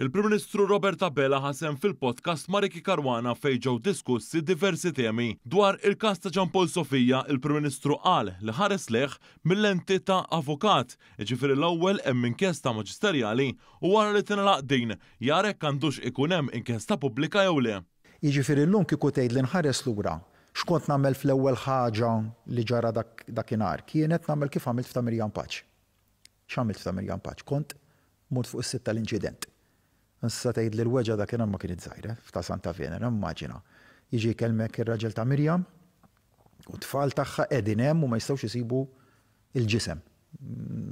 Il-Prim Ministru Robert Abela ħasem fil-podcast Mariki Karwana fejn ġew diskussi diversi temi dwar il-każ ta' Ġan Paul Sofija. Il-Prim Ministru qal li ħares leħ mill-lenti ta' avukat, jiġifieri l-ewwel hemm inkjesta maġisterjali u wara li tingħalaq din jara jekk għandux ikun hemm inkjesta pubblika jew le. Jiġifieri llum kieku tgħid li nħares lura x'kont nagħmel fl-ewwel ħaġa li ġara dakinhar kienet nagħmel kif għamilt f'ta' Mirjam Paċ. X'għamilt f'ta' Mirjam Paċ? Kont mort fuq is-sitt tal-inċident. Issa tgħid li l-weġa dakinhar ma kienet żgħira f'ta' Santa Venera, immaġina. Jiġi jkellmek ir-raġel ta' Mirjam u t-tfal tagħha qegħdin hemm u ma jistgħux isibu il-ġisem.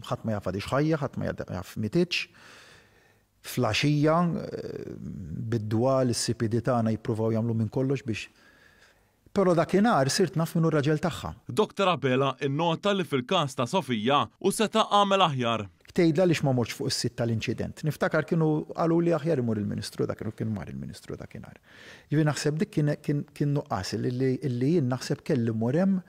Ħadd ma jaf għadix ħajja, ħadd ma jaf mitiġ. Flaxija bid-dwal is-CPD tagħna jippruvaw jagħmlu minn kollox biex. Però dakinhar sirt naf minnu r-raġel tagħha. Dr. Abela innota li fil-każ ta' Sofija u seta' għamel aħjar. Tgħidla lix ma morx fuq is-sitt tal-inċident. Niftakar kienu qalu li aħjar imur il-Ministru kien mar il-Ministru dakinhar. Jiġifieri naħseb dik kien nuqqas li jien naħseb kelli mur hemm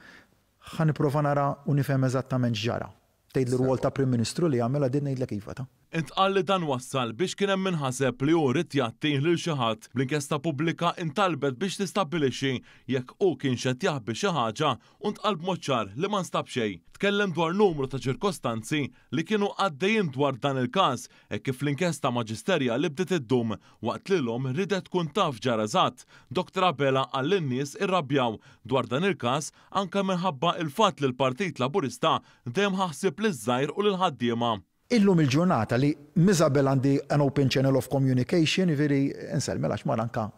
ħanipprova nara u nifhem eżattament x'ġara. Tgħid l-rwol ta' Prim Ministru li jagħmel għadin ngħidlek iva ta'. Intqal li dan wassal biex kien hemm minħaseb li hu rid jagħti lil xi ħadd bl-inkjesta pubblika intalbet biex tistabbilixxi jekk hu kien xed jaħbi xi ħaġa u ntqal b'mod ċar li ma nstab xejn. Tkellem dwar numru ta' ċirkostanzi li kienu għaddejjin dwar dan il-każ hekk kif l-inkjesta maġisterja li bdiet iddum waqt li l-hom ridet tkun taf ġara eżatt. Dr. Abela qal lin-nies irrabjaw dwar dan il-każ anke minħabba il-fatt li l-Partit Laburista dejjem ħaħsib liż-żgħir u lill-ħaddiema. Illum il-ġurnata li Miżabel għandi an open channel of communication, jiġifieri insellmel għax mar anka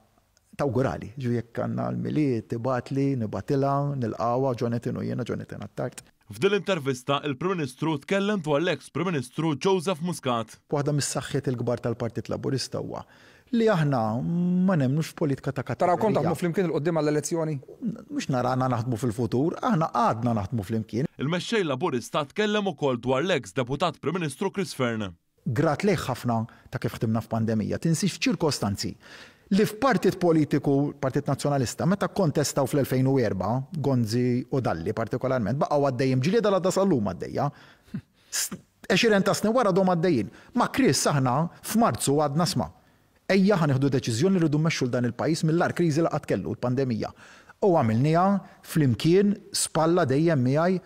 tawgurali. Ġu jekk għandna l-miliet tibatli, nibatilha, nilqawha Jonathan u jiena Jonathan attart. F'din l-intervista il-Prim Ministru tkellem dwar l-eks Prim Ministru Joseph Muscat. Waħda mis-saħħiet il-kbar tal-Partit Laburista huwa li aħna ma nemnux f'politika ta' kategorija. Taraw kont taħdmu flimkien il-qoddim għall-elezzjoni? Mhux narana naħdmu fil-futur, aħna għadna naħdmu flimkien. Il-mexxej Laburista tkellem ukoll dwar l-eks deputat Prim Ministru Chris Fern. Grat lejh ħafna ta' kif ħdimna f'pandemija, tinsix f'ċirkostanzi li f'partit politiku, Partit Nazzjonalista, meta kontestaw fl-2004, Gonzi u Dalli partikolarment, baqgħu għaddejjin ġlieda għadda sal-lum għaddejja. 20 ta' snin wara dom għaddejjin. Ma' Chris aħna f'Marzu għadna sma' ejja ħanieħdu deċiżjoni li rridu mmexxu dan il-pajjiż mill-ar kriżi li qatt kellu l-pandemija. U għamilniha flimkien spalla dejjem miegħi